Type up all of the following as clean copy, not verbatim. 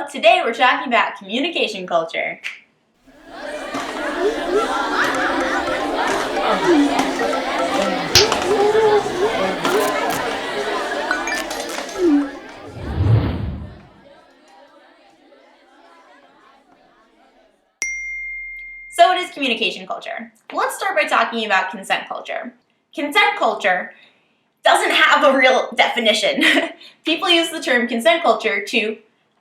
Hello! Today we're talking about communication culture. So what is communication culture? Let's start by talking about consent culture. Consent culture doesn't have a real definition. People use the term consent culture to,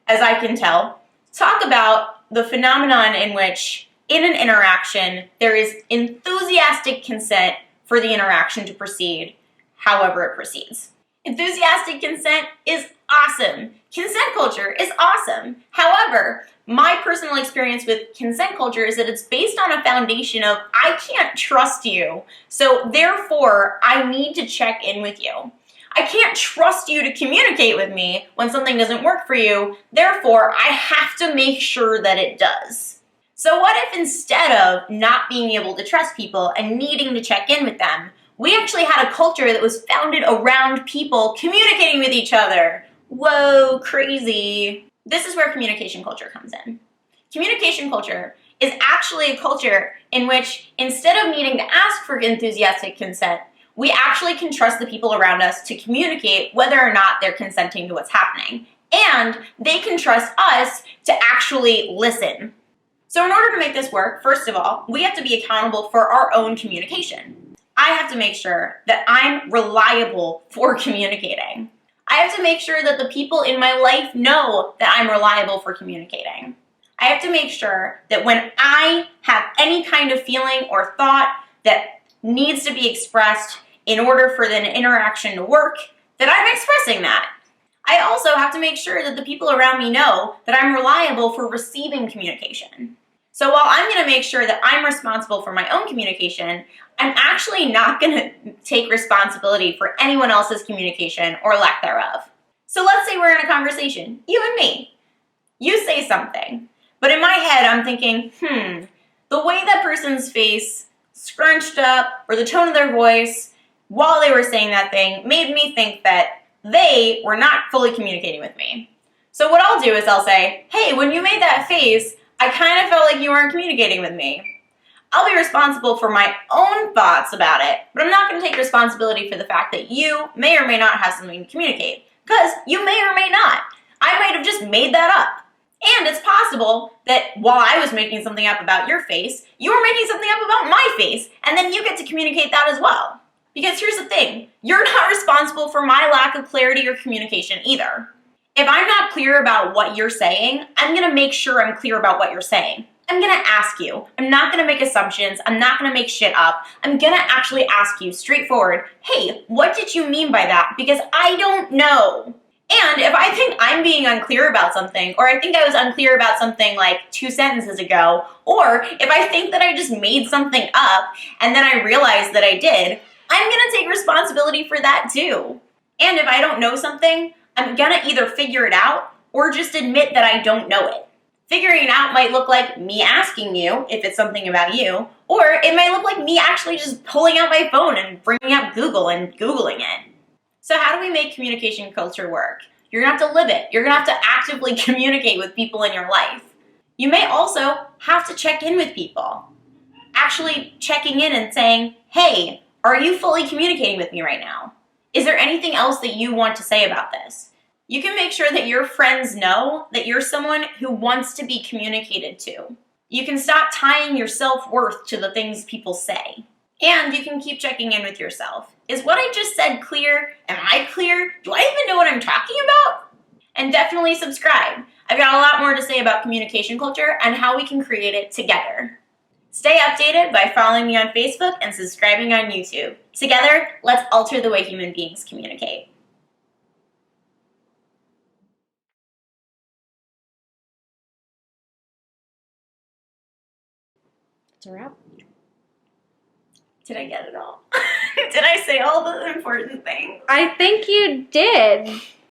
as I can tell, talk about the phenomenon in which, in an interaction, there is enthusiastic consent for the interaction to proceed however it proceeds. Enthusiastic consent is awesome. Consent culture is awesome. However, my personal experience with consent culture is that it's based on a foundation of, I can't trust you, so therefore I need to check in with you. I can't trust you to communicate with me when something doesn't work for you, therefore I have to make sure that it does. So what if instead of not being able to trust people and needing to check in with them, we actually had a culture that was founded around people communicating with each other? Whoa, crazy. This is where communication culture comes in. Communication culture is actually a culture in which, instead of needing to ask for enthusiastic consent, we actually can trust the people around us to communicate whether or not they're consenting to what's happening. And they can trust us to actually listen. So in order to make this work, first of all, we have to be accountable for our own communication. I have to make sure that I'm reliable for communicating. I have to make sure that the people in my life know that I'm reliable for communicating. I have to make sure that when I have any kind of feeling or thought that needs to be expressed in order for the interaction to work, that I'm expressing that. I also have to make sure that the people around me know that I'm reliable for receiving communication. So while I'm going to make sure that I'm responsible for my own communication, I'm actually not going to take responsibility for anyone else's communication or lack thereof. So let's say we're in a conversation, you and me. You say something, but in my head I'm thinking, the way that person's face scrunched up or the tone of their voice while they were saying that thing made me think that they were not fully communicating with me. So what I'll do is I'll say, hey, when you made that face, I kind of felt like you weren't communicating with me. I'll be responsible for my own thoughts about it, but I'm not going to take responsibility for the fact that you may or may not have something to communicate, because you may or may not. I might have just made that up. And it's possible that while I was making something up about your face, you were making something up about my face, and then you get to communicate that as well. Because here's the thing, you're not responsible for my lack of clarity or communication either. If I'm not clear about what you're saying, I'm going to make sure I'm clear about what you're saying. I'm going to ask you. I'm not going to make assumptions. I'm not going to make shit up. I'm going to actually ask you straightforward, hey, what did you mean by that? Because I don't know. And if I think I'm being unclear about something, or I think I was unclear about something like 2 sentences ago, or if I think that I just made something up and then I realized that I did, I'm going to take responsibility for that too. And if I don't know something, I'm going to either figure it out or just admit that I don't know it. Figuring it out might look like me asking you if it's something about you, or it might look like me actually just pulling out my phone and bringing up Google and Googling it. So how do we make communication culture work? You're going to have to live it. You're going to have to actively communicate with people in your life. You may also have to check in with people. Actually checking in and saying, hey, are you fully communicating with me right now? Is there anything else that you want to say about this? You can make sure that your friends know that you're someone who wants to be communicated to. You can stop tying your self-worth to the things people say. And you can keep checking in with yourself. Is what I just said clear? Am I clear? Do I even know what I'm talking about? And definitely subscribe. I've got a lot more to say about communication culture and how we can create it together. Stay updated by following me on Facebook and subscribing on YouTube. Together, let's alter the way human beings communicate. It's a wrap. Did I get it all? Did I say all the important things? I think you did.